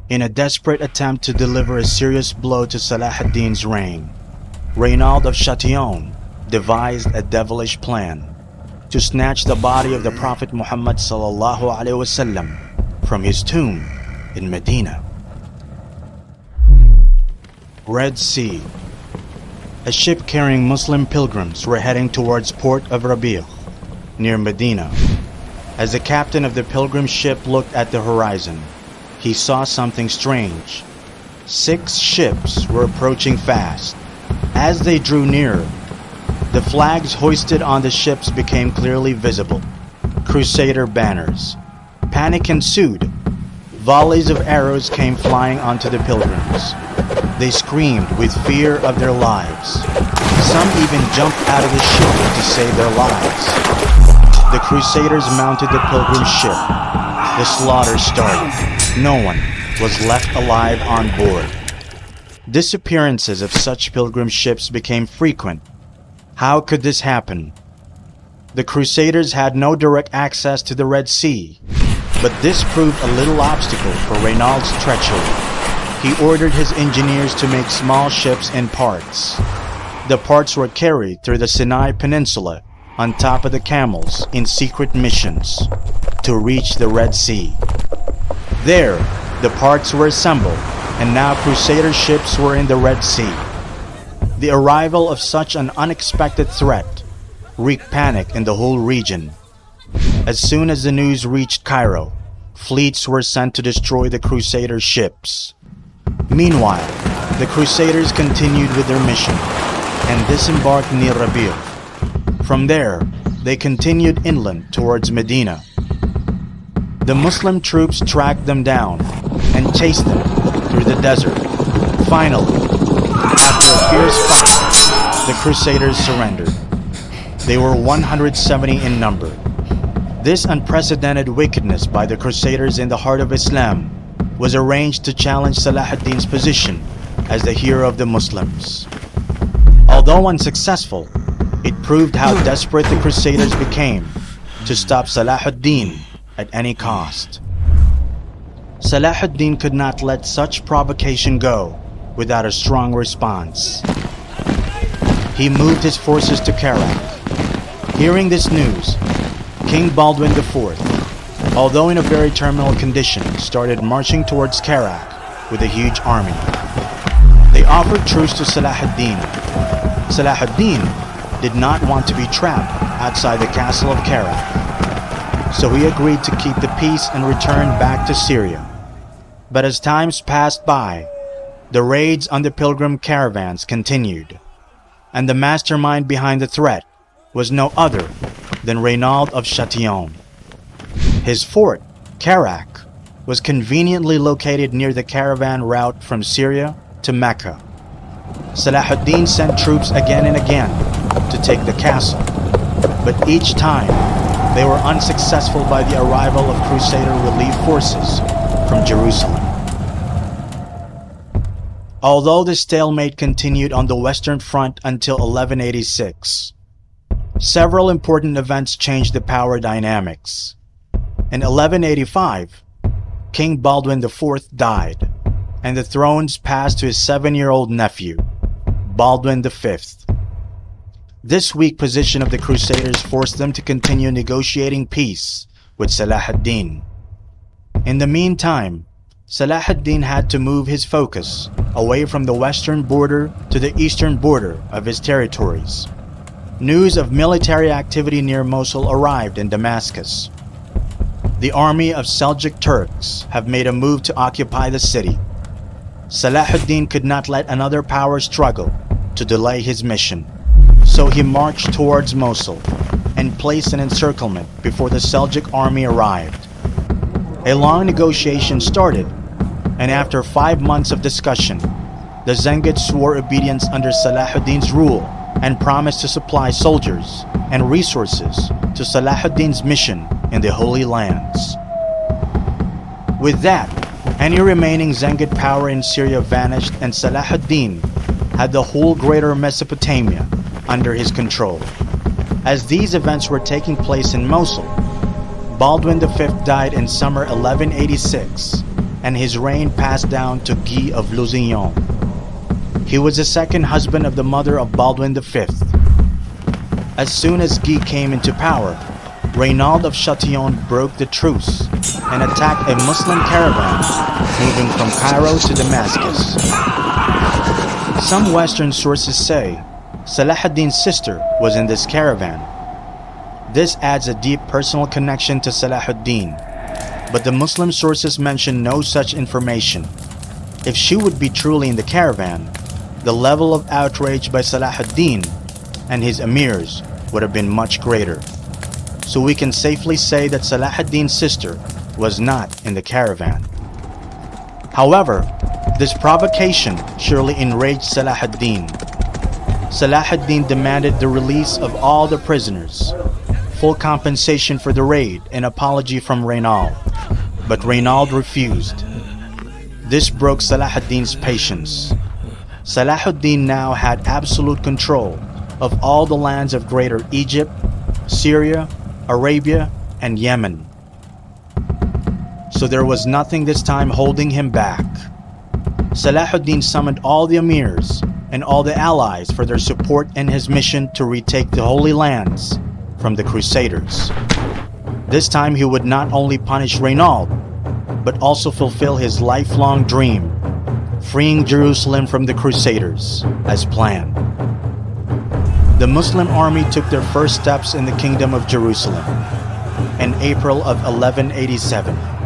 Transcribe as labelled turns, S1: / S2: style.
S1: In a desperate attempt to deliver a serious blow to Salahdin's reign, Reynald of Chatillon devised a devilish plan to snatch the body of the Prophet Muhammad ﷺ from his tomb in Medina. Red Sea. A ship carrying Muslim pilgrims were heading towards port of Rabi'ah, near Medina. As the captain of the pilgrim ship looked at the horizon, he saw something strange. 6 ships were approaching fast. As they drew nearer, the flags hoisted on the ships became clearly visible. Crusader banners. Panic ensued. Volleys of arrows came flying onto the pilgrims. They screamed with fear of their lives. Some even jumped out of the ship to save their lives. The Crusaders mounted the pilgrim ship. The slaughter started. No one was left alive on board. Disappearances of such pilgrim ships became frequent. How could this happen? The Crusaders had no direct access to the Red Sea, but this proved a little obstacle for Reynald's treachery. He ordered his engineers to make small ships in parts. The parts were carried through the Sinai Peninsula on top of the camels in secret missions to reach the Red Sea. There, the parts were assembled, and now Crusader ships were in the Red Sea. The arrival of such an unexpected threat wreaked panic in the whole region. As soon as the news reached Cairo, fleets were sent to destroy the Crusader ships. Meanwhile, the Crusaders continued with their mission and disembarked near Rabi'ah. From there, they continued inland towards Medina. The Muslim troops tracked them down and chased them through the desert. Finally, after a fierce fight, the Crusaders surrendered. They were 170 in number. This unprecedented wickedness by the Crusaders in the heart of Islam was arranged to challenge Salahdin's position as the hero of the Muslims. Although unsuccessful, it proved how desperate the Crusaders became to stop Salahdin at any cost. Salahdin could not let such provocation go without a strong response. He moved his forces to Karak. Hearing this news, King Baldwin IV, although in a very terminal condition, started marching towards Karak with a huge army. They offered truce to Salahdin. Salahdin did not want to be trapped outside the castle of Karak, so he agreed to keep the peace and return back to Syria. But as times passed by, the raids on the pilgrim caravans continued, and the mastermind behind the threat was no other than Reynald of Chatillon. His fort, Karak, was conveniently located near the caravan route from Syria to Mecca. Salahdin sent troops again and again to take the castle, but each time they were unsuccessful by the arrival of Crusader relief forces from Jerusalem. Although the stalemate continued on the Western Front until 1186, several important events changed the power dynamics. In 1185, King Baldwin IV died, and the thrones passed to his 7-year-old nephew, Baldwin V. This weak position of the Crusaders forced them to continue negotiating peace with Salahdin. In the meantime, Salahdin had to move his focus away from the western border to the eastern border of his territories. News of military activity near Mosul arrived in Damascus. The army of Seljuk Turks have made a move to occupy the city. Salahdin could not let another power struggle to delay his mission, so he marched towards Mosul and placed an encirclement before the Seljuk army arrived. A long negotiation started, and after 5 months of discussion, the Zengids swore obedience under Salahdin's rule and promised to supply soldiers and resources to Salahdin's mission in the Holy Lands. With that, any remaining Zengid power in Syria vanished, and Salahdin had the whole greater Mesopotamia under his control. As these events were taking place in Mosul, Baldwin V died in summer 1186, and his reign passed down to Guy of Lusignan. He was the second husband of the mother of Baldwin V. As soon as Guy came into power, Reynald of Chatillon broke the truce and attacked a Muslim caravan moving from Cairo to Damascus. Some Western sources say Salahdin's sister was in this caravan. This adds a deep personal connection to Salahdin, but the Muslim sources mention no such information. If she would be truly in the caravan, the level of outrage by Salahdin and his emirs would have been much greater. So we can safely say that Salahdin's sister was not in the caravan. However, this provocation surely enraged Salahdin. Salahdin demanded the release of all the prisoners, full compensation for the raid, and apology from Reynald, but Reynald refused. This broke Salahdin's patience. Salahdin now had absolute control of all the lands of Greater Egypt, Syria, Arabia, and Yemen. So there was nothing this time holding him back. Salahdin summoned all the emirs and all the allies for their support in his mission to retake the Holy Lands from the Crusaders. This time he would not only punish Reynald, but also fulfill his lifelong dream, freeing Jerusalem from the Crusaders, as planned. The Muslim army took their first steps in the Kingdom of Jerusalem in April of 1187.